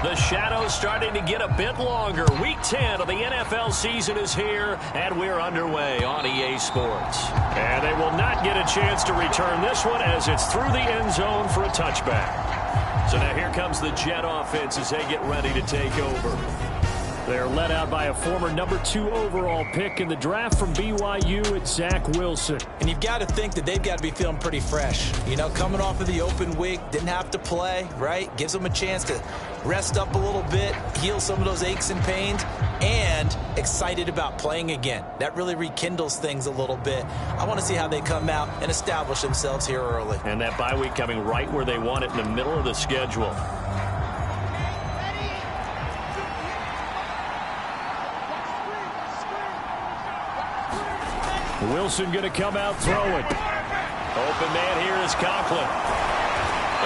The shadow's starting to get a bit longer. Week 10 of the NFL season is here, and we're underway on EA Sports. And they will not get a chance to return this one as it's through the end zone for a touchback. So now here comes the Jet offense as they get ready to take over. They're led out by a former number 2 overall pick in the draft from BYU. It's Zach Wilson. And you've got to think that they've got to be feeling pretty fresh. You know, coming off of the open week, didn't have to play, right? Gives them a chance to rest up a little bit, heal some of those aches and pains, and excited about playing again. That really rekindles things a little bit. I want to see how they come out and establish themselves here early. And that bye week coming right where they want it in the middle of the schedule. Wilson going to come out throwing. Open man here is Conklin.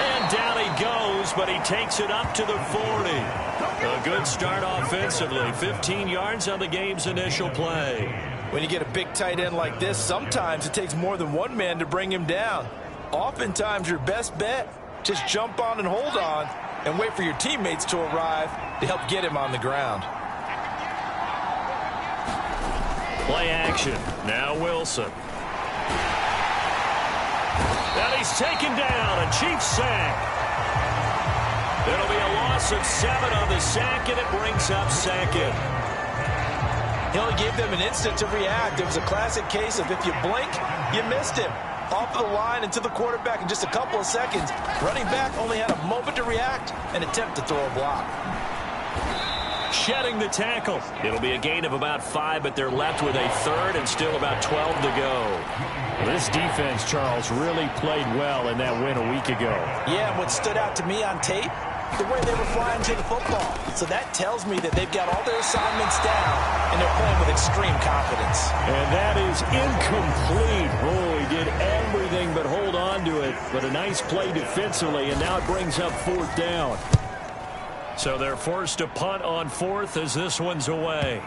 And down he goes, but he takes it up to the 40. A good start offensively. 15 yards on the game's initial play. When you get a big tight end like this, sometimes it takes more than one man to bring him down. Oftentimes your best bet, just jump on and hold on and wait for your teammates to arrive to help get him on the ground. Play action. Now Wilson. And he's taken down. A Chiefs sack. It'll be a loss of 7 on the sack, and it brings up second. He only gave them an instant to react. It was a classic case of if you blink, you missed him. Off of the line and to the quarterback in just a couple of seconds. Running back only had a moment to react and attempt to throw a block. Shedding the tackle. It'll be a gain of about 5, but they're left with a third and still about 12 to go. This defense, Charles, really played well in that win a week ago. Yeah, and what stood out to me on tape, the way they were flying to the football. So that tells me that they've got all their assignments down, and they're playing with extreme confidence. And that is incomplete. Oh, he did everything but hold on to it. But a nice play defensively, and now it brings up 4th down. So they're forced to punt on 4th as this one's away.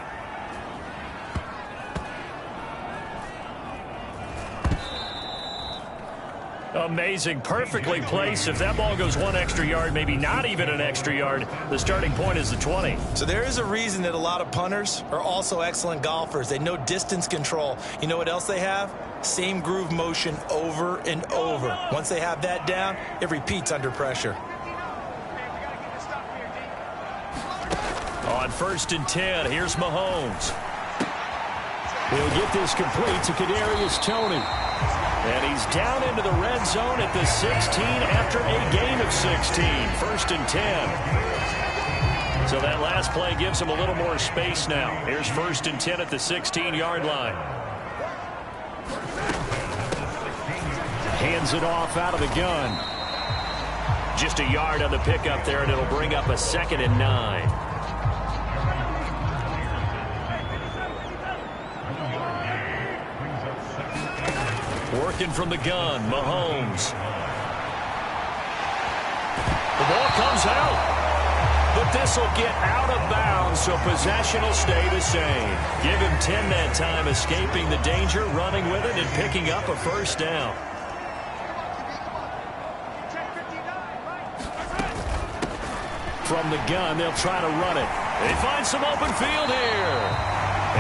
Amazing. Perfectly placed. If that ball goes 1 extra yard, maybe not even an extra yard, the starting point is the 20. So there is a reason that a lot of punters are also excellent golfers. They know distance control. You know what else they have? Same groove motion over and over. Once they have that down, it repeats under pressure. On 1st and 10, here's Mahomes. He'll get this complete to Kadarius Toney. And he's down into the red zone at the 16 after a gain of 16. 1st and 10. So that last play gives him a little more space now. Here's 1st and 10 at the 16-yard line. Hands it off out of the gun. Just a yard on the pickup there, and it'll bring up a 2nd and 9. Working from the gun, Mahomes. The ball comes out. But this will get out of bounds, so possession will stay the same. Give him 10 that time, escaping the danger, running with it, and picking up a 1st down. From the gun, they'll try to run it. They find some open field here.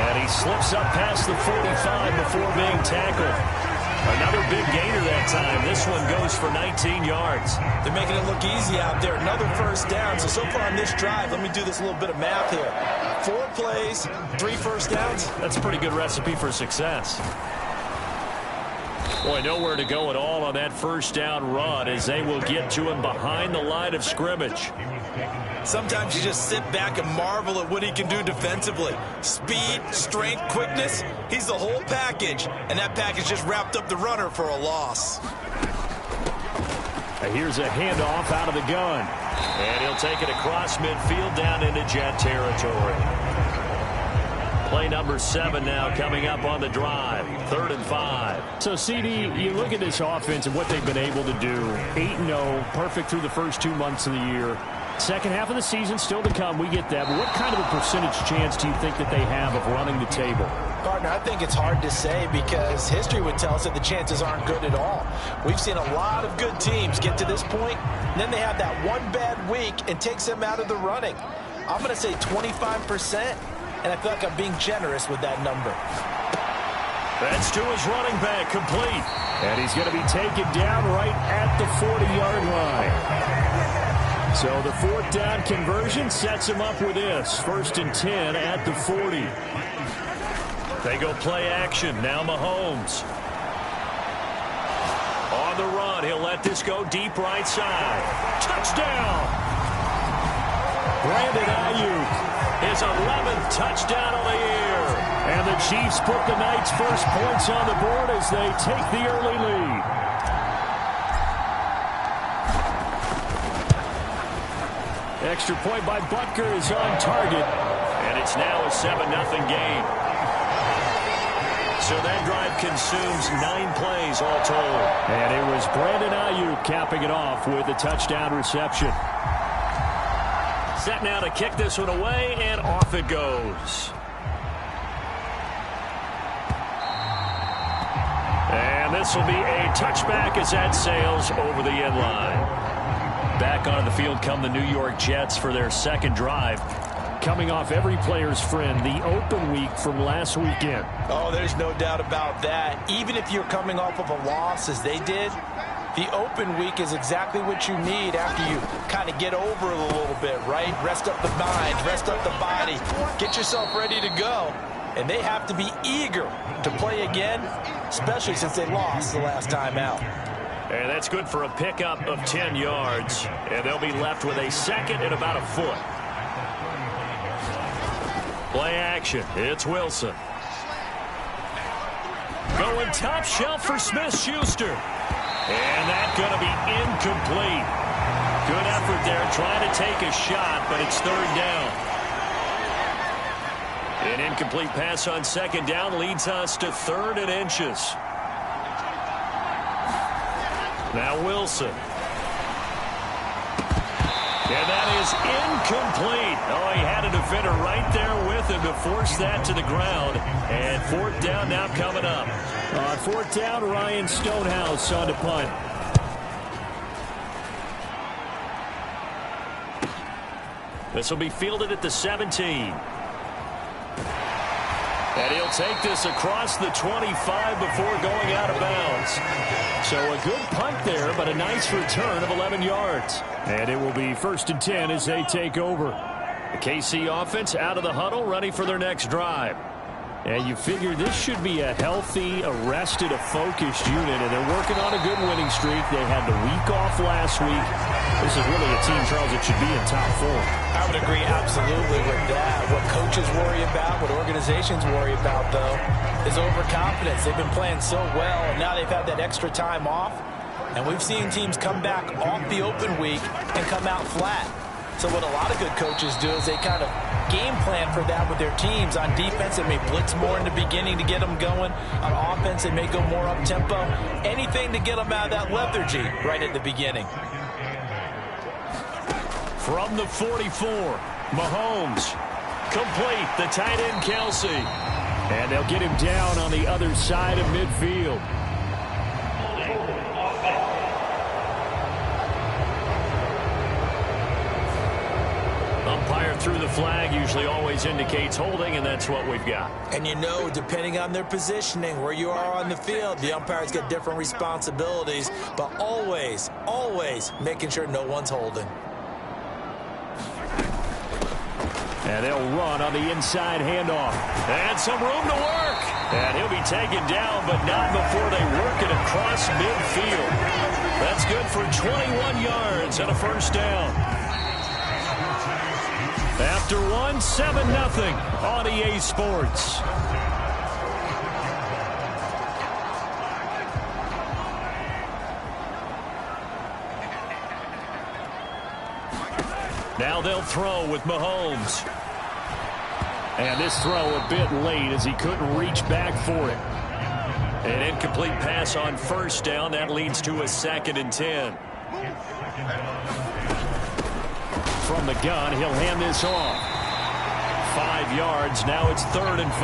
And he slips up past the 45 before being tackled. Another big gainer that time. This one goes for 19 yards. They're making it look easy out there. Another 1st down. So far on this drive, let me do this little bit of math here. 4 plays, 3 1st downs. That's a pretty good recipe for success. Boy, nowhere to go at all on that 1st down run as they will get to him behind the line of scrimmage. Sometimes you just sit back and marvel at what he can do defensively. Speed, strength, quickness, he's the whole package. And that package just wrapped up the runner for a loss. Here's a handoff out of the gun. And he'll take it across midfield down into Jet territory. Play number 7 now coming up on the drive. 3rd and 5. So, CD, you look at this offense and what they've been able to do. 8-0, perfect through the first 2 months of the year. Second half of the season still to come. We get that. But what kind of a percentage chance do you think that they have of running the table? Partner, I think it's hard to say because history would tell us that the chances aren't good at all. We've seen a lot of good teams get to this point, and then they have that one bad week and takes them out of the running. I'm going to say 25%, and I feel like I'm being generous with that number. That's to his running back, complete. And he's going to be taken down right at the 40-yard line. So the fourth down conversion sets him up with this. 1st and 10 at the 40. They go play action. Now Mahomes. On the run, he'll let this go deep right side. Touchdown! Brandon Ayuk, his 11th touchdown of the year. And the Chiefs put the night's first points on the board as they take the early lead. Extra point by Butker is on target. And it's now a 7-0 game. So that drive consumes 9 plays all told. And it was Brandon Ayuk capping it off with a touchdown reception. Set now to kick this one away, and off it goes. And this will be a touchback as that sails over the end line. Back onto the field come the New York Jets for their second drive. Coming off every player's friend, the open week from last weekend. Oh, there's no doubt about that. Even if you're coming off of a loss as they did, the open week is exactly what you need after you kind of get over it a little bit, right? Rest up the mind, rest up the body, get yourself ready to go. And they have to be eager to play again, especially since they lost the last time out. And that's good for a pickup of 10 yards. And they'll be left with a second and about a foot. Play action. It's Wilson. Going top shelf for Smith-Schuster. And that's going to be incomplete. Good effort there trying to take a shot, but it's 3rd down. An incomplete pass on 2nd down leads us to 3rd and inches. Now Wilson. And that is incomplete. Oh, he had a defender right there with him to force that to the ground. And 4th down now coming up. On 4th down, Ryan Stonehouse on to punt. This will be fielded at the 17. And he'll take this across the 25 before going out of bounds. So a good punt there, but a nice return of 11 yards. And it will be 1st and 10 as they take over. The KC offense out of the huddle, ready for their next drive. And you figure this should be a healthy, arrested, a focused unit, and they're working on a good winning streak. They had the week off last week. This is really a team, Charles, that should be in top 4. I would agree absolutely with that. What coaches worry about, what organizations worry about, though, is overconfidence. They've been playing so well, and now they've had that extra time off. And we've seen teams come back off the open week and come out flat. So what a lot of good coaches do is they kind of game plan for that with their teams. On defense, they may blitz more in the beginning to get them going. On offense, they may go more up-tempo. Anything to get them out of that lethargy right at the beginning. From the 44, Mahomes. Complete, the tight end, Kelsey. And they'll get him down on the other side of midfield. Umpire through the flag usually always indicates holding, and that's what we've got. And you know, depending on their positioning, where you are on the field, the umpires get different responsibilities, but always, always making sure no one's holding. And they'll run on the inside handoff. And some room to work. And he'll be taken down, but not before they work it across midfield. That's good for 21 yards and a 1st down. After 7-0 on EA Sports. Now they'll throw with Mahomes. And this throw a bit late as he couldn't reach back for it. An incomplete pass on 1st down. That leads to a 2nd and 10. From the gun, he'll hand this off. 5 yards. Now it's 3rd and 5.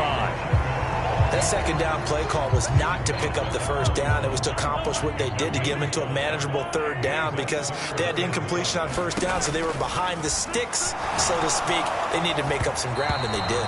That second down play call was not to pick up the first down. It was to accomplish what they did to get them into a manageable third down because they had incompletion on first down, so they were behind the sticks, so to speak. They needed to make up some ground, and they did.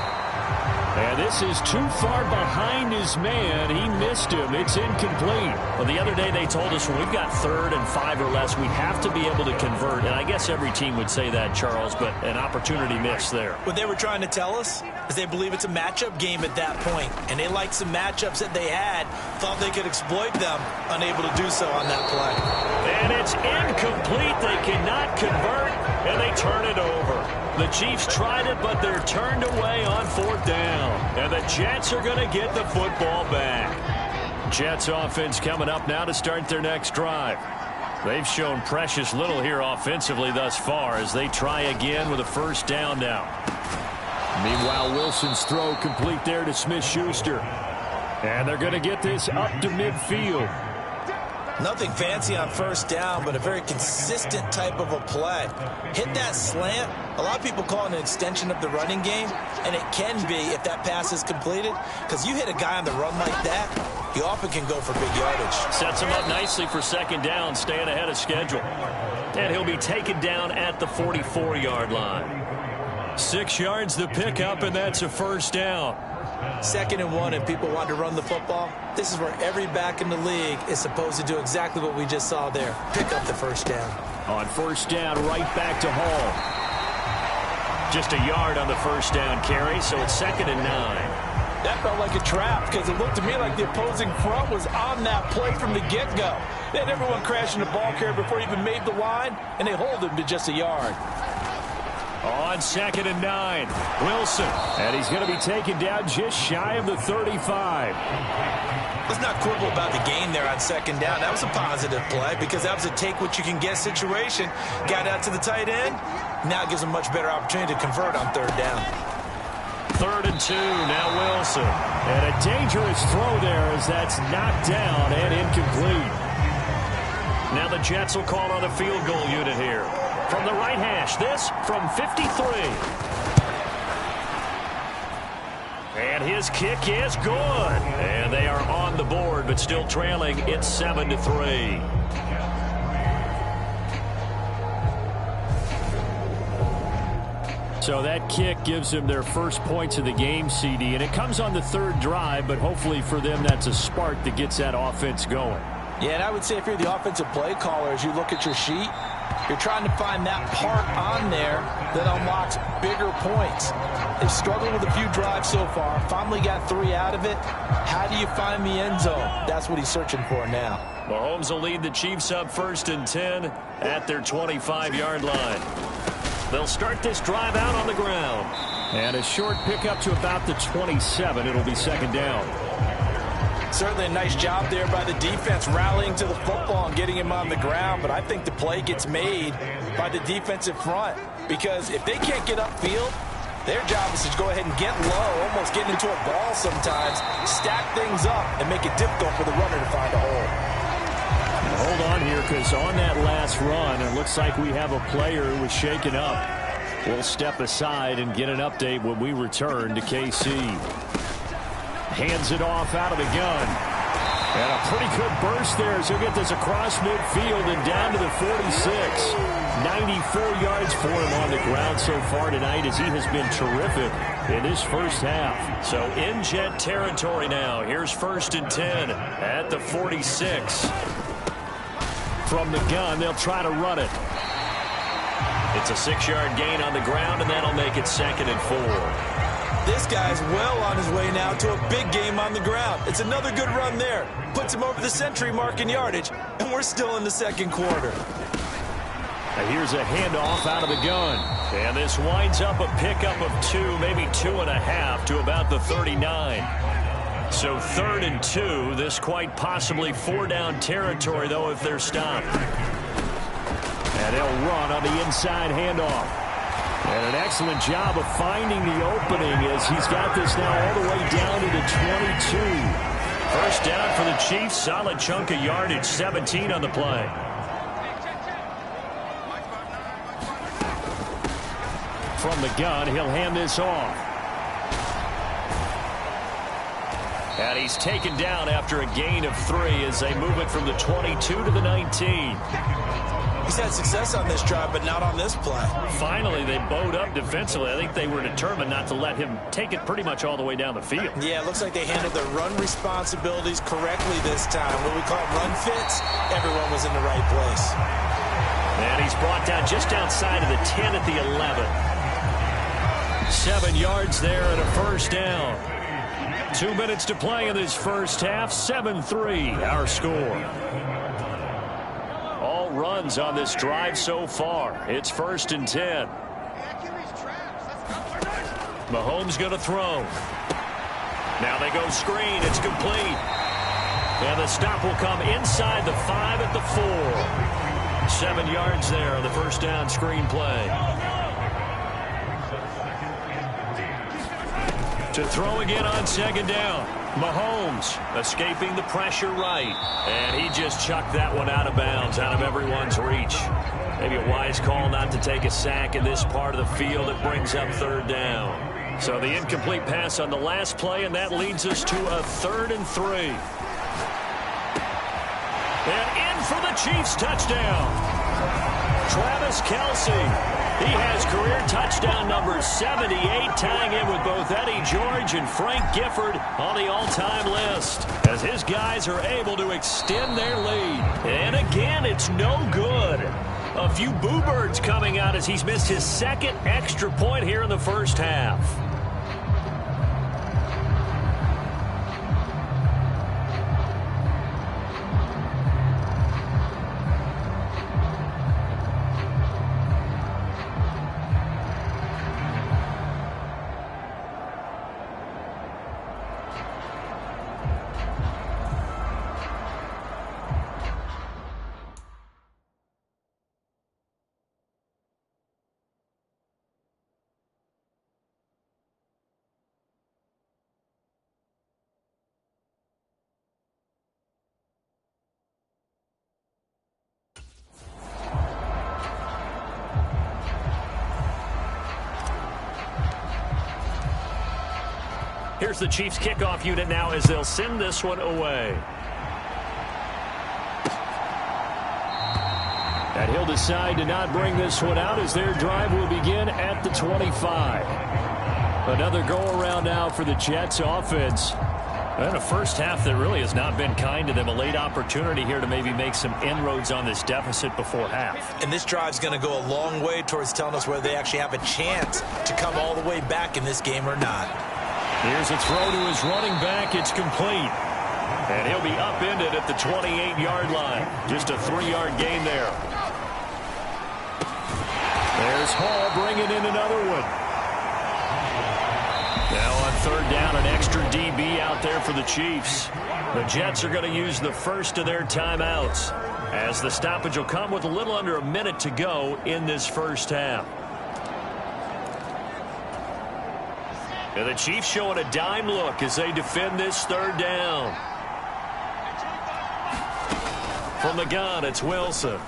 And this is too far behind his man. He missed him. It's incomplete. Well, the other day they told us when we've got 3rd and 5 or less, we have to be able to convert. And I guess every team would say that, Charles, but an opportunity missed there. What they were trying to tell us is they believe it's a matchup game at that point. And they liked some matchups that they had, thought they could exploit them, unable to do so on that play. And it's incomplete. They cannot convert, and they turn it over. The Chiefs tried it, but they're turned away on 4th down. And the Jets are going to get the football back. Jets offense coming up now to start their next drive. They've shown precious little here offensively thus far as they try again with a 1st down now. Meanwhile, Wilson's throw complete there to Smith-Schuster. And they're going to get this up to midfield. Nothing fancy on 1st down, but a very consistent type of a play. Hit that slant. A lot of people call it an extension of the running game, and it can be if that pass is completed, because you hit a guy on the run like that, he often can go for big yardage. Sets him up nicely for 2nd down, staying ahead of schedule. And he'll be taken down at the 44-yard line. 6 yards the pickup, and that's a 1st down. 2nd and 1, and people want to run the football. This is where every back in the league is supposed to do exactly what we just saw there. Pick up the 1st down. On 1st down, right back to Hall. Just a yard on the 1st down carry, so it's 2nd and 9. That felt like a trap because it looked to me like the opposing front was on that play from the get-go. They had everyone crashing the ball carrier before he even made the line, and they hold him to just a yard. On 2nd and 9, Wilson. And he's going to be taken down just shy of the 35. Let's not quibble about the gain there on 2nd down. That was a positive play because that was a take-what-you-can-get situation. Got out to the tight end. Now it gives them a much better opportunity to convert on 3rd down. 3rd and 2, now Wilson. And a dangerous throw there as that's knocked down and incomplete. Now the Jets will call on a field goal unit here. From the right hash, this from 53. And his kick is good. And they are on the board, but still trailing. It's 7-3. So that kick gives them their first points of the game, CD. And it comes on the 3rd drive, but hopefully for them that's a spark that gets that offense going. Yeah, and I would say if you're the offensive play caller, as you look at your sheet, you're trying to find that part on there that unlocks bigger points. They've struggled with a few drives so far. Finally got 3 out of it. How do you find the end zone? That's what he's searching for now. Mahomes will lead the Chiefs up 1st and 10 at their 25-yard line. They'll start this drive out on the ground. And a short pickup to about the 27. It'll be 2nd down. Certainly a nice job there by the defense rallying to the football and getting him on the ground, but I think the play gets made by the defensive front because if they can't get upfield, their job is to go ahead and get low, almost getting into a ball sometimes, stack things up, and make it difficult for the runner to find a hole. Hold on here because on that last run, it looks like we have a player who was shaken up. We'll step aside and get an update when we return to KC. Hands it off out of the gun. And a pretty good burst there as he'll get this across midfield and down to the 46. 94 yards for him on the ground so far tonight as he has been terrific in his first half. So in Jet territory now. Here's 1st and 10 at the 46. From the gun, they'll try to run it. It's a 6-yard gain on the ground, and that'll make it 2nd and 4. This guy's well on his way now to a big game on the ground. It's another good run there. Puts him over the century mark in yardage, and we're still in the 2nd quarter. And here's a handoff out of the gun. And this winds up a pickup of 2, maybe 2.5 to about the 39. So 3rd and 2, this quite possibly 4-down territory, though, if they're stopped. And they'll run on the inside handoff. And an excellent job of finding the opening as he's got this now all the way down to the 22. 1st down for the Chiefs. Solid chunk of yardage. 17 on the play. From the gun, he'll hand this off. And he's taken down after a gain of 3 as they move it from the 22 to the 19. He's had success on this drive, but not on this play. Finally, they bowed up defensively. I think they were determined not to let him take it pretty much all the way down the field. Yeah, it looks like they handled their run responsibilities correctly this time. What we call run fits, everyone was in the right place. And he's brought down just outside of the 10 at the 11. 7 yards there and a first down. 2 minutes to play in this first half. 7-3, our score. All runs on this drive so far. It's 1st and 10. Mahomes going to throw. Now they go screen. It's complete. And the stop will come inside the 5 at the 4. 7 yards there on the first down screen play. To throw again on 2nd down. Mahomes escaping the pressure right. And he just chucked that one out of bounds, out of everyone's reach. Maybe a wise call not to take a sack in this part of the field. It brings up 3rd down. So the incomplete pass on the last play, and that leads us to a 3rd and 3. And in for the Chiefs touchdown. Travis Kelce. He has career touchdown number 78, tying in with both Eddie George and Frank Gifford on the all-time list, as his guys are able to extend their lead. And again, it's no good. A few boo birds coming out as he's missed his 2nd extra point here in the first half. Here's the Chiefs kickoff unit now as they'll send this one away. And he'll decide to not bring this one out as their drive will begin at the 25. Another go-around now for the Jets offense. And a first half that really has not been kind to them. A late opportunity here to maybe make some inroads on this deficit before half. And this drive's going to go a long way towards telling us whether they actually have a chance to come all the way back in this game or not. Here's a throw to his running back. It's complete. And he'll be upended at the 28-yard line. Just a 3-yard gain there. There's Hall bringing in another one. Now on 3rd down, an extra DB out there for the Chiefs. The Jets are going to use the first of their timeouts, as the stoppage will come with a little under a minute to go in this first half. And the Chiefs showing a dime look as they defend this 3rd down. From the gun, it's Wilson.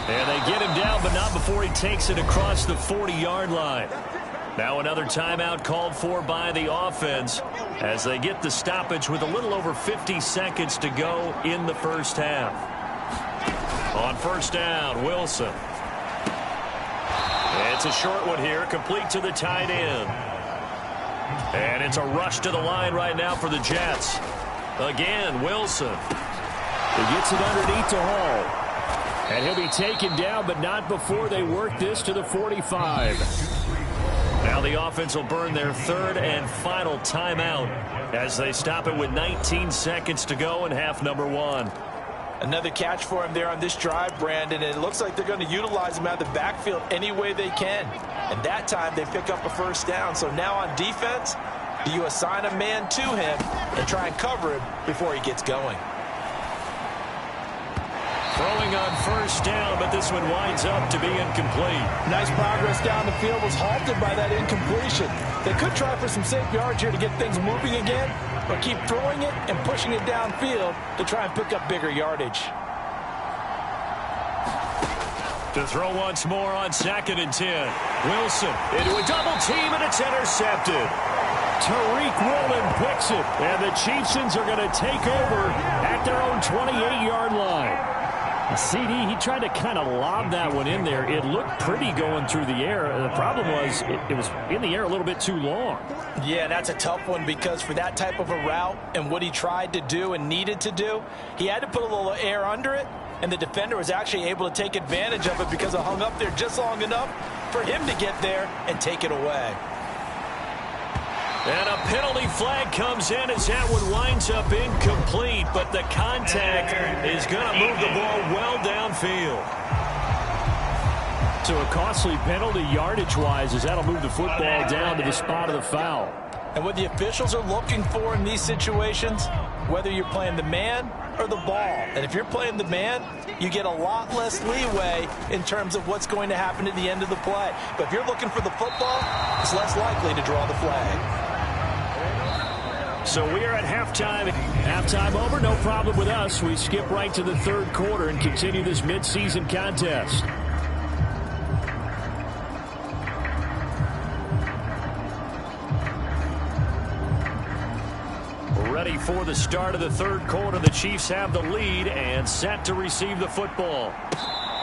And they get him down, but not before he takes it across the 40-yard line. Now another timeout called for by the offense as they get the stoppage with a little over 50 seconds to go in the first half. On 1st down, Wilson. It's a short one here, complete to the tight end. And it's a rush to the line right now for the Jets. Again, Wilson. He gets it underneath to Hall. And he'll be taken down, but not before they work this to the 45. Now the offense will burn their 3rd and final timeout as they stop it with 19 seconds to go in half number 1. Another catch for him there on this drive, Brandon, and it looks like they're going to utilize him out of the backfield any way they can. And that time they pick up a first down. So now on defense, do you assign a man to him and try and cover him before he gets going? Throwing on 1st down, but this one winds up to be incomplete. Nice progress down the field, was halted by that incompletion. They could try for some safe yards here to get things moving again, but keep throwing it and pushing it downfield to try and pick up bigger yardage. To throw once more on 2nd and 10. Wilson into a double team, and it's intercepted. Tariq Woolen picks it, and the Chiefs are going to take over at their own 28-yard line. A CD, he tried to kind of lob that one in there. It looked pretty going through the air. The problem was it was in the air a little bit too long. Yeah, that's a tough one because for that type of a route and what he tried to do and needed to do, he had to put a little air under it, and the defender was actually able to take advantage of it because it hung up there just long enough for him to get there and take it away. And a penalty flag comes in as that one winds up incomplete, but the contact is going to move the ball well downfield. So a costly penalty yardage-wise as that'll move the football down to the spot of the foul. And what the officials are looking for in these situations, whether you're playing the man or the ball. And if you're playing the man, you get a lot less leeway in terms of what's going to happen at the end of the play. But if you're looking for the football, it's less likely to draw the flag. So we are at halftime. Halftime over, no problem with us. We skip right to the third quarter and continue this midseason contest. Ready for the start of the third quarter. The Chiefs have the lead and set to receive the football.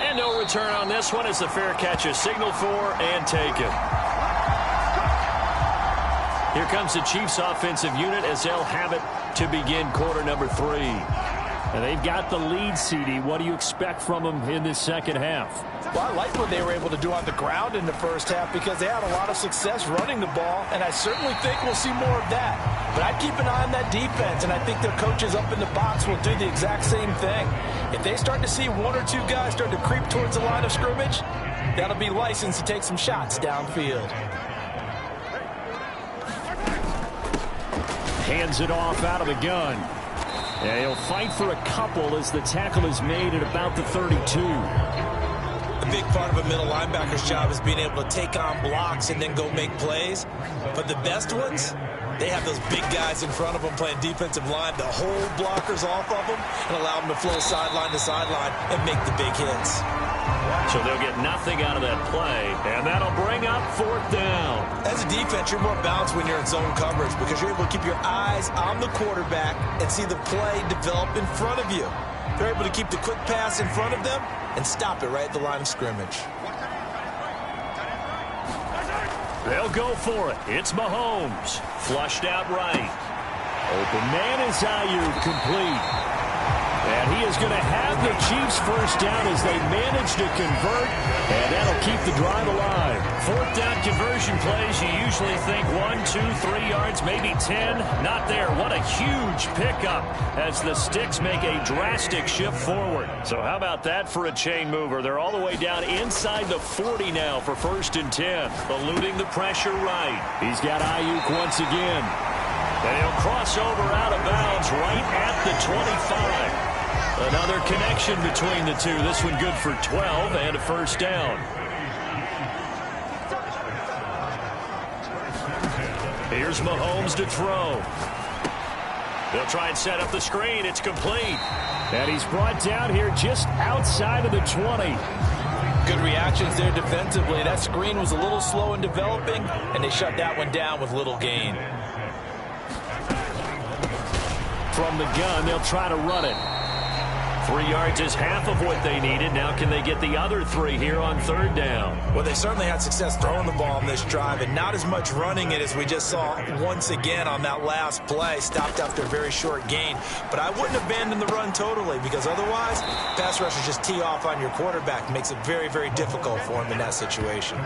And no return on this one as the fair catch is signaled for and taken. Here comes the Chiefs offensive unit as they'll have it to begin quarter number 3. And they've got the lead, CD. What do you expect from them in this second half? Well, I like what they were able to do on the ground in the first half because they had a lot of success running the ball, and I certainly think we'll see more of that. But I'd keep an eye on that defense, and I think their coaches up in the box will do the exact same thing. If they start to see one or two guys start to creep towards the line of scrimmage, that'll be licensed to take some shots downfield. Hands it off out of the gun. And he'll fight for a couple as the tackle is made at about the 32. A big part of a middle linebacker's job is being able to take on blocks and then go make plays. But the best ones, they have those big guys in front of them playing defensive line to hold blockers off of them and allow them to flow sideline to sideline and make the big hits. So they'll get nothing out of that play, and that'll bring up fourth down. As a defense, you're more balanced when you're in zone coverage because you're able to keep your eyes on the quarterback and see the play develop in front of you. They're able to keep the quick pass in front of them and stop it right at the line of scrimmage. They'll go for it. It's Mahomes. Flushed out right. Open man is Ayuk, complete. And he is going to have the Chiefs first down as they manage to convert, and that'll keep the drive alive. Fourth down conversion plays, you usually think 1, 2, 3 yards, maybe 10. Not there. What a huge pickup as the sticks make a drastic shift forward. So how about that for a chain mover? They're all the way down inside the 40 now for 1st and 10. Eluding the pressure right. He's got Ayuk once again. And he'll cross over out of bounds right at the 25. Another connection between the two. This one good for 12 and a first down. Here's Mahomes to throw. They'll try and set up the screen. It's complete. And he's brought down here just outside of the 20. Good reactions there defensively. That screen was a little slow in developing, and they shut that one down with little gain. From the gun, they'll try to run it. 3 yards is half of what they needed. Now can they get the other 3 here on third down? Well, they certainly had success throwing the ball on this drive and not as much running it as we just saw once again on that last play. Stopped after a very short gain. But I wouldn't abandon the run totally because otherwise, pass rushers just tee off on your quarterback. Makes it very, very difficult for him in that situation.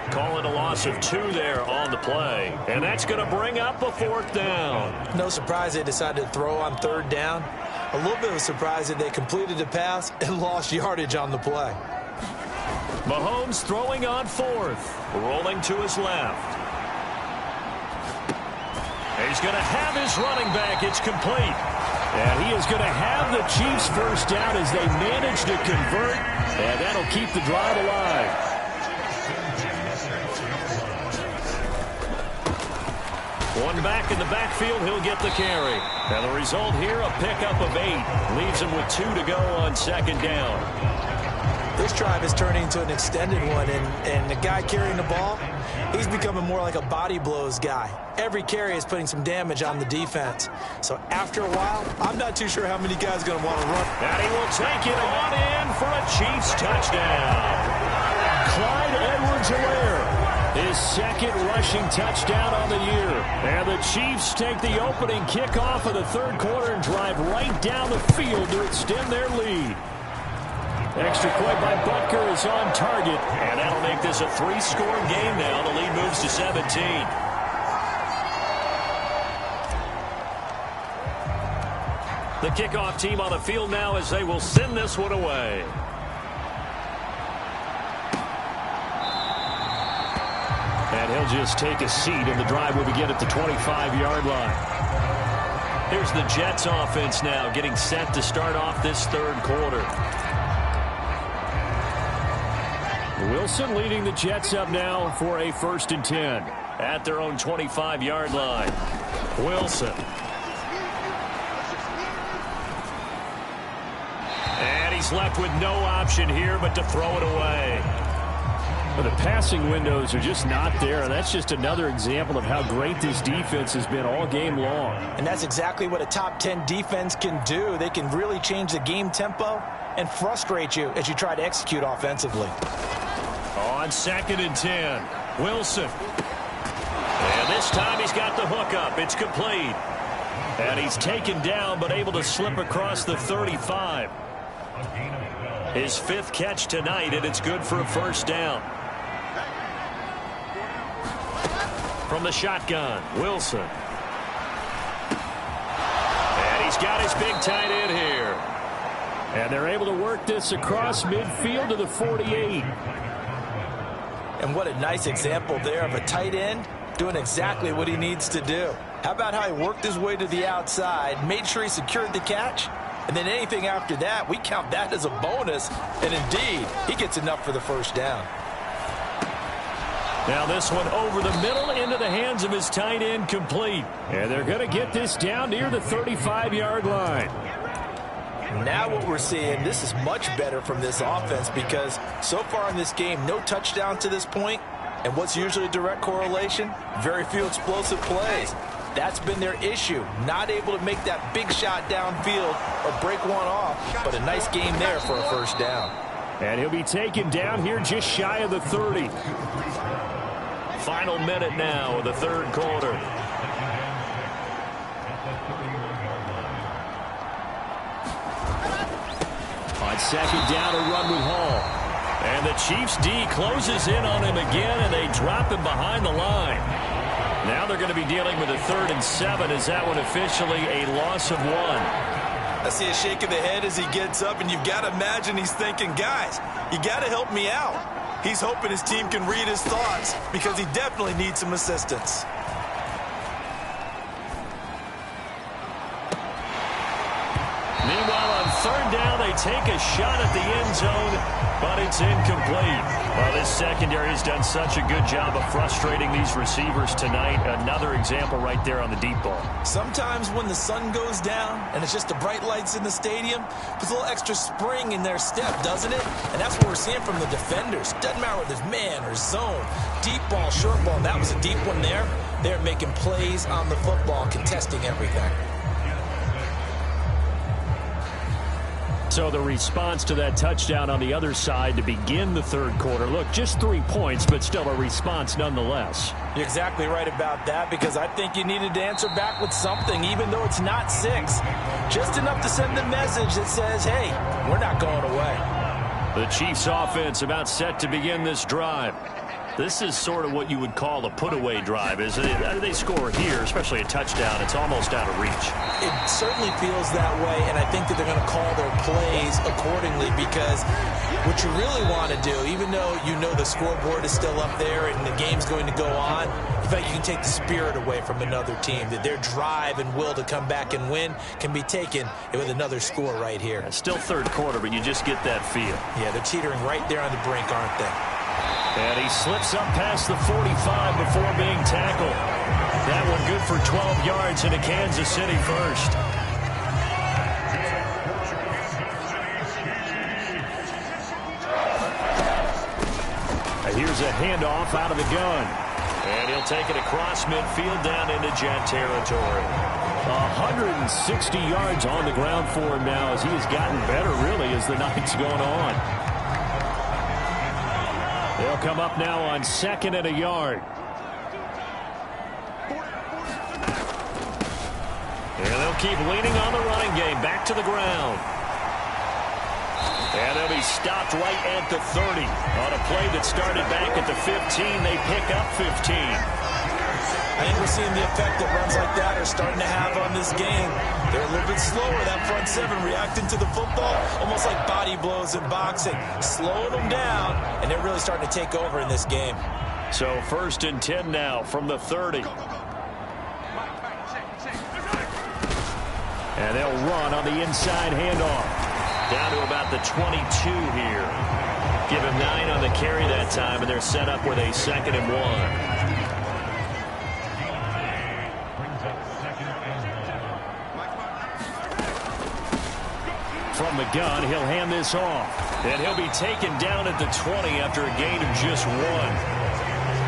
Call it a loss of 2 there on the play. And that's going to bring up a fourth down. No surprise they decided to throw on third down. A little bit of a surprise that they completed the pass and lost yardage on the play. Mahomes throwing on fourth. Rolling to his left. He's going to have his running back. It's complete. And he is going to have the Chiefs first down as they manage to convert. And that'll keep the drive alive. One back in the backfield, he'll get the carry. And the result here, a pickup of 8. Leaves him with 2 to go on second down. This drive is turning into an extended one, and the guy carrying the ball, he's becoming more like a body blows guy. Every carry is putting some damage on the defense. So after a while, I'm not too sure how many guys are going to want to run. And he will take it on in for a Chiefs touchdown. Clyde Edwards-Helaire, his second rushing touchdown on the year. And the Chiefs take the opening kickoff of the third quarter and drive right down the field to extend their lead. Extra point by Butker is on target. And that'll make this a three-score game now. The lead moves to 17. The kickoff team on the field now as they will send this one away. And he'll just take a seat, and the drive will begin at the 25-yard line. Here's the Jets offense now getting set to start off this third quarter. Wilson leading the Jets up now for a 1st and 10. At their own 25-yard line. Wilson. And he's left with no option here but to throw it away. But the passing windows are just not there, and that's just another example of how great this defense has been all game long. And that's exactly what a top 10 defense can do. They can really change the game tempo and frustrate you as you try to execute offensively. On 2nd and 10, Wilson. And this time he's got the hook up. It's complete. And he's taken down but able to slip across the 35. His 5th catch tonight, and it's good for a 1st down. From the shotgun, Wilson. And he's got his big tight end here. And they're able to work this across midfield to the 48. And what a nice example there of a tight end doing exactly what he needs to do. How about how he worked his way to the outside, made sure he secured the catch, and then anything after that, we count that as a bonus. And indeed, he gets enough for the 1st down. Now this one over the middle into the hands of his tight end, complete. And they're going to get this down near the 35-yard line. Now what we're seeing, this is much better from this offense because so far in this game, no touchdown to this point. And what's usually a direct correlation? Very few explosive plays. That's been their issue. Not able to make that big shot downfield or break one off. But a nice game there for a 1st down. And he'll be taken down here just shy of the 30. Final minute now of the third quarter. On 2nd down, a run with Hall. And the Chiefs D closes in on him again, and they drop him behind the line. Now they're going to be dealing with a 3rd and 7. Is that one officially a loss of 1? I see a shake of the head as he gets up, and you've got to imagine he's thinking, guys, you got to help me out. He's hoping his team can read his thoughts because he definitely needs some assistance. Meanwhile, on 3rd down, they take a shot at the end zone, but it's incomplete. Well, this secondary has done such a good job of frustrating these receivers tonight. Another example right there on the deep ball. Sometimes when the sun goes down and it's just the bright lights in the stadium, puts a little extra spring in their step, doesn't it? And that's what we're seeing from the defenders. Doesn't matter whether it's man or zone, deep ball, short ball. That was a deep one there. They're making plays on the football, contesting everything. So the response to that touchdown on the other side to begin the third quarter. Look, just 3 points, but still a response nonetheless. You're exactly right about that because I think you needed to answer back with something, even though it's not 6. Just enough to send the message that says, hey, we're not going away. The Chiefs offense about set to begin this drive. This is sort of what you would call a put-away drive, isn't it? They score here, especially a touchdown. It's almost out of reach. It certainly feels that way, and I think that they're going to call their plays accordingly because what you really want to do, even though you know the scoreboard is still up there and the game's going to go on, in fact, you can take the spirit away from another team, that their drive and will to come back and win can be taken with another score right here. It's still third quarter, but you just get that feel. Yeah, they're teetering right there on the brink, aren't they? And he slips up past the 45 before being tackled. That one good for 12 yards into Kansas City first. Here's a handoff out of the gun. And he'll take it across midfield down into Jet territory. 160 yards on the ground for him now as he has gotten better, really, as the night's going on. They'll come up now on 2nd and a yard. And they'll keep leaning on the running game. Back to the ground. And they'll be stopped right at the 30. On a play that started back at the 15, they pick up 15. I think we're seeing the effect that runs like that are starting to have on this game. They're a little bit slower, that front seven, reacting to the football, almost like body blows in boxing, slowing them down, and they're really starting to take over in this game. So 1st and 10 now from the 30. And they'll run on the inside handoff. Down to about the 22 here. Give him 9 on the carry that time, and they're set up with a 2nd and 1. From the gun, he'll hand this off. And he'll be taken down at the 20 after a gain of just 1.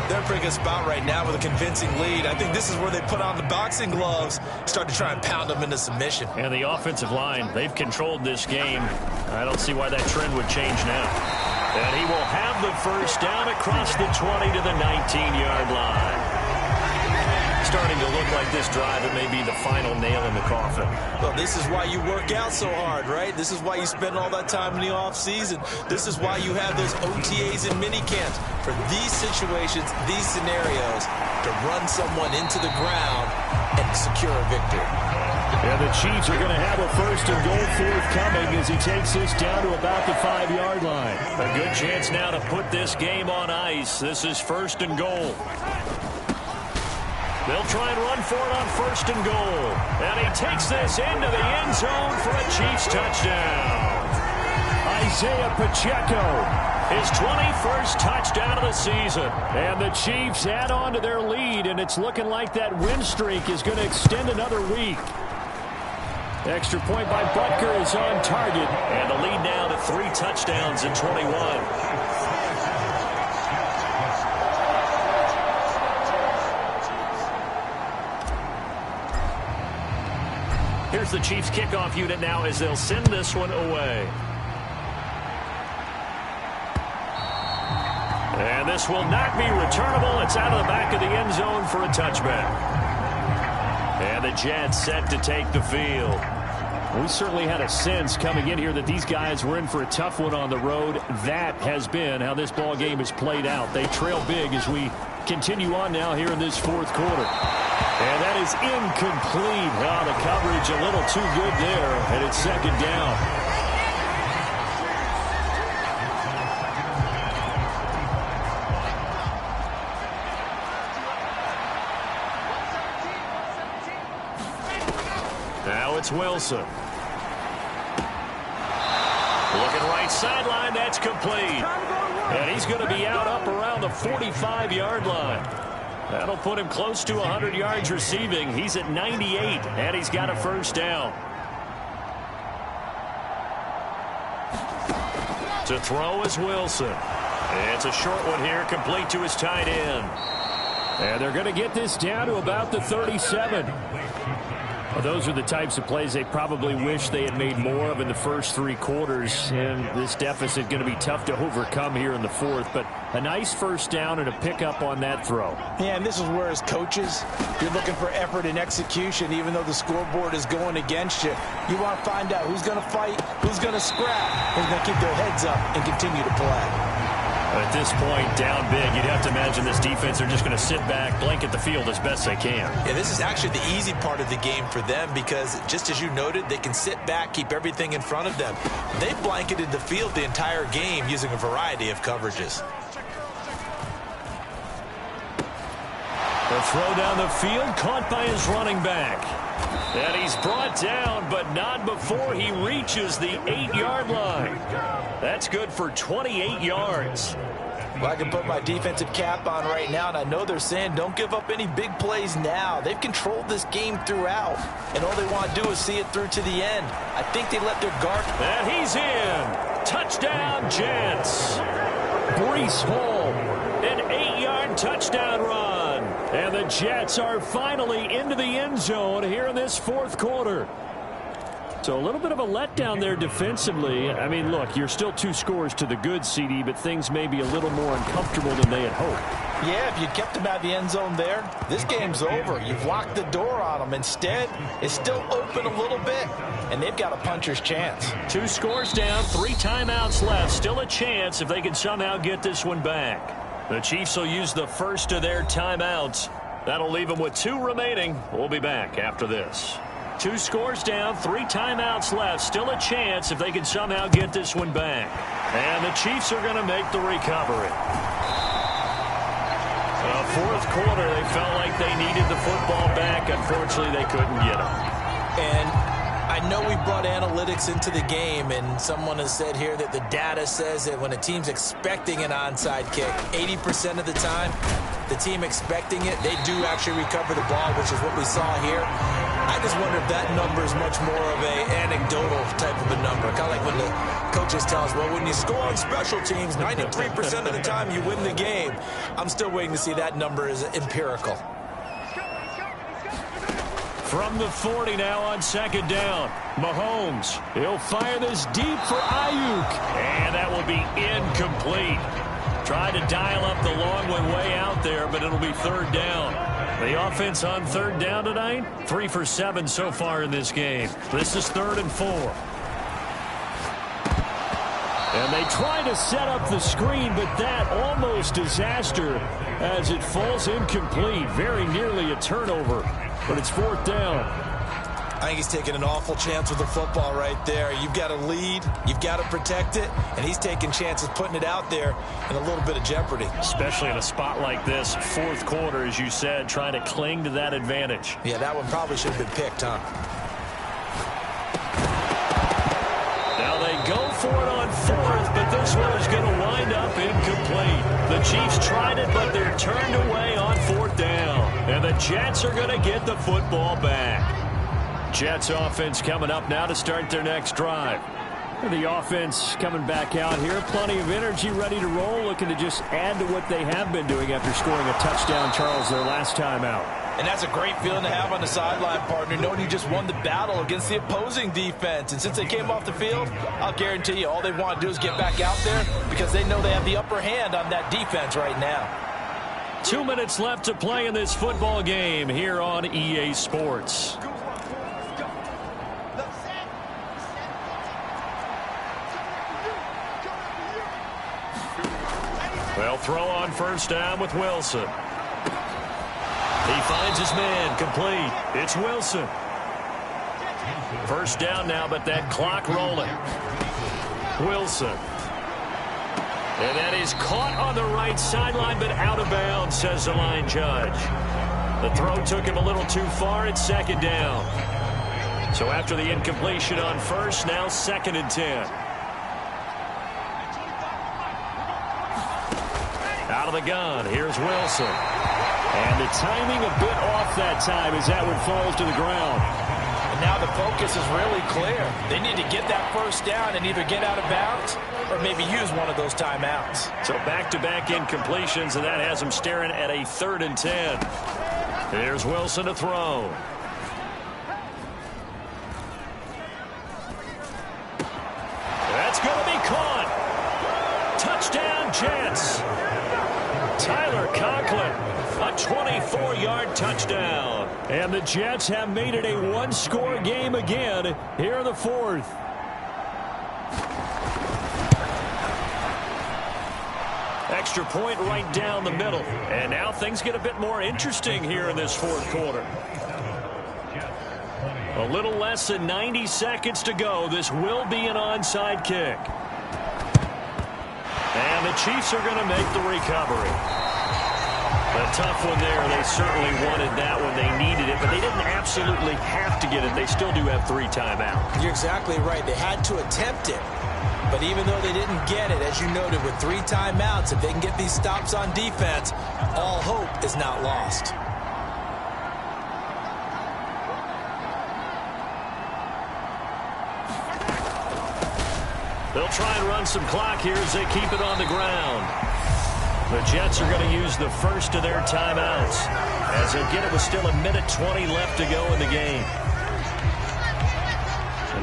They're in a pretty good spot right now with a convincing lead. I think this is where they put on the boxing gloves, start to try and pound them into submission. And the offensive line, they've controlled this game. I don't see why that trend would change now. And he will have the first down across the 20 to the 19-yard line. Starting to look like this drive, it may be the final nail in the coffin. Well, this is why you work out so hard, right? This is why you spend all that time in the offseason. This is why you have those OTAs and mini camps. For these situations, these scenarios, to run someone into the ground and secure a victory. And the Chiefs are going to have a 1st and goal forthcoming as he takes this down to about the 5-yard line. A good chance now to put this game on ice. This is 1st and goal. They'll try and run for it on 1st and goal. And he takes this into the end zone for a Chiefs touchdown. Isaiah Pacheco. His 21st touchdown of the season. And the Chiefs add on to their lead, and it's looking like that win streak is going to extend another week. Extra point by Butker is on target. And the lead now to 3 touchdowns in 21. Here's the Chiefs kickoff unit now as they'll send this one away. And this will not be returnable. It's out of the back of the end zone for a touchback. And the Jets set to take the field. We certainly had a sense coming in here that these guys were in for a tough one on the road. That has been how this ball game has played out. They trail big as we continue on now here in this 4th quarter. And that is incomplete. Oh, the coverage a little too good there, and it's 2nd down. Now it's Wilson. Looking right sideline, that's complete. And he's going to be out up around the 45-yard line. That'll put him close to 100 yards receiving. He's at 98, and he's got a 1st down. To throw is Wilson. It's a short one here, complete to his tight end. And they're going to get this down to about the 37. Well, those are the types of plays they probably wish they had made more of in the first 3 quarters. And this deficit going to be tough to overcome here in the 4th. But a nice 1st down and a pickup on that throw. Yeah, and this is where, as coaches, you're looking for effort and execution, even though the scoreboard is going against you. You want to find out who's going to fight, who's going to scrap, who's going to keep their heads up and continue to play. At this point, down big, you'd have to imagine this defense are just going to sit back, blanket the field as best they can. Yeah, this is actually the easy part of the game for them because, just as you noted, they can sit back, keep everything in front of them. They've blanketed the field the entire game using a variety of coverages. The throw down the field, caught by his running back. And he's brought down, but not before he reaches the 8-yard line. That's good for 28 yards. Well, I can put my defensive cap on right now, and I know they're saying don't give up any big plays now. They've controlled this game throughout, and all they want to do is see it through to the end. I think they let their guard. And he's in. Touchdown, Jets. Breece Hall An 8-yard touchdown run. And the Jets are finally into the end zone here in this fourth quarter. So a little bit of a letdown there defensively. I mean, look, you're still 2 scores to the good, CD, but things may be a little more uncomfortable than they had hoped. Yeah, if you kept them out of the end zone there, this game's over. You've locked the door on them. Instead, it's still open a little bit, and they've got a puncher's chance. 2 scores down, 3 timeouts left. Still a chance if they can somehow get this one back. The Chiefs will use the first of their timeouts. That'll leave them with 2 remaining. We'll be back after this. 2 scores down, 3 timeouts left. Still a chance if they can somehow get this one back. And the Chiefs are going to make the recovery. Fourth quarter, they felt like they needed the football back. Unfortunately, they couldn't get it. And I know we brought analytics into the game, and someone has said here that the data says that when a team's expecting an onside kick, 80% of the time, the team expecting it, they do actually recover the ball, which is what we saw here. I just wonder if that number is much more of a anecdotal type of a number. Kind of like when the coaches tell us, well, when you score on special teams, 93% of the time you win the game. I'm still waiting to see that number is empirical. From the 40 now on second down, Mahomes. He'll fire this deep for Ayuk. And that will be incomplete. Tried to dial up the long one way out there, but it'll be third down. The offense on third down tonight, 3 for 7 so far in this game. This is 3rd and 4. And they try to set up the screen, but that almost disaster as it falls incomplete. Very nearly a turnover, but it's 4th down. I think he's taking an awful chance with the football right there. You've got to lead, you've got to protect it, and he's taking chances putting it out there in a little bit of jeopardy. Especially in a spot like this, 4th quarter, as you said, trying to cling to that advantage. Yeah, that one probably should have been picked, huh? Now they go for it on 4th, but this one is going to wind up incomplete. The Chiefs tried it, but they're turned away on 4th down. And the Jets are going to get the football back. Jets offense coming up now to start their next drive. The offense coming back out here. Plenty of energy, ready to roll, looking to just add to what they have been doing after scoring a touchdown, Charles, their last time out. And that's a great feeling to have on the sideline, partner, knowing you just won the battle against the opposing defense. And since they came off the field, I'll guarantee you all they want to do is get back out there because they know they have the upper hand on that defense right now. 2 minutes left to play in this football game here on EA Sports. They'll throw on first down with Wilson. He finds his man, complete. It's Wilson. First down now, but that clock rolling. Wilson. And that is caught on the right sideline, but out of bounds, says the line judge. The throw took him a little too far. It's second down. So after the incompletion on first, now 2nd and 10. Out of the gun, here's Wilson. And the timing a bit off that time as that one falls to the ground. And now the focus is really clear. They need to get that first down and either get out of bounds or maybe use one of those timeouts. So back-to-back incompletions, and that has them staring at a 3rd and 10. Here's Wilson to throw. That's going to be caught. Touchdown, Jets. Tyler Conklin, a 24-yard touchdown. And the Jets have made it a 1-score game again here in the 4th. Extra point right down the middle. And now things get a bit more interesting here in this 4th quarter. A little less than 90 seconds to go. This will be an onside kick. And the Chiefs are going to make the recovery. A tough one there. They certainly wanted that one. They needed it, but they didn't absolutely have to get it. They still do have 3 timeouts. You're exactly right. They had to attempt it. But even though they didn't get it, as you noted, with 3 timeouts, if they can get these stops on defense, all hope is not lost. They'll try and run some clock here as they keep it on the ground. The Jets are going to use the first of their timeouts. As again, it was still 1:20 left to go in the game.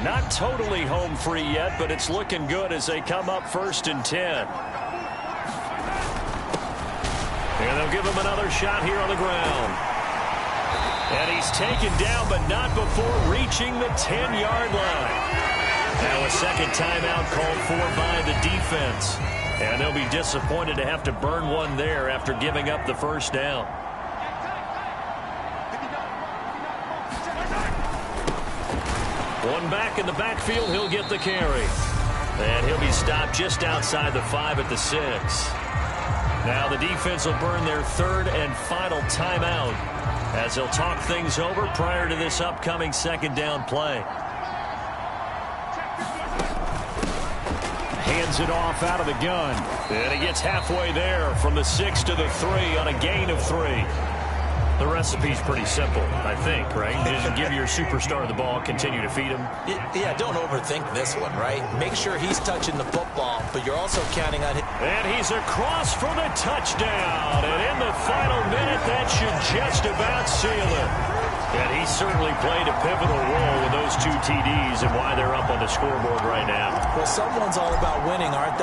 Not totally home free yet, but it's looking good as they come up 1st and 10. And they'll give him another shot here on the ground. And he's taken down, but not before reaching the 10-yard line. Now a second timeout called for by the defense. And they'll be disappointed to have to burn one there after giving up the first down. One back in the backfield, he'll get the carry. And he'll be stopped just outside the 5 at the 6. Now the defense will burn their third and final timeout as they'll talk things over prior to this upcoming second down play. Hands it off out of the gun. And he gets halfway there from the 6 to the 3 on a gain of 3. The recipe's pretty simple, I think, right? Just give your superstar the ball, continue to feed him. Yeah, don't overthink this one, right? Make sure he's touching the football, but you're also counting on him. And he's across for the touchdown. And in the final minute, that should just about seal it. And he certainly played a pivotal role with those 2 TDs and why they're up on the scoreboard right now. Well, someone's all about winning, aren't they?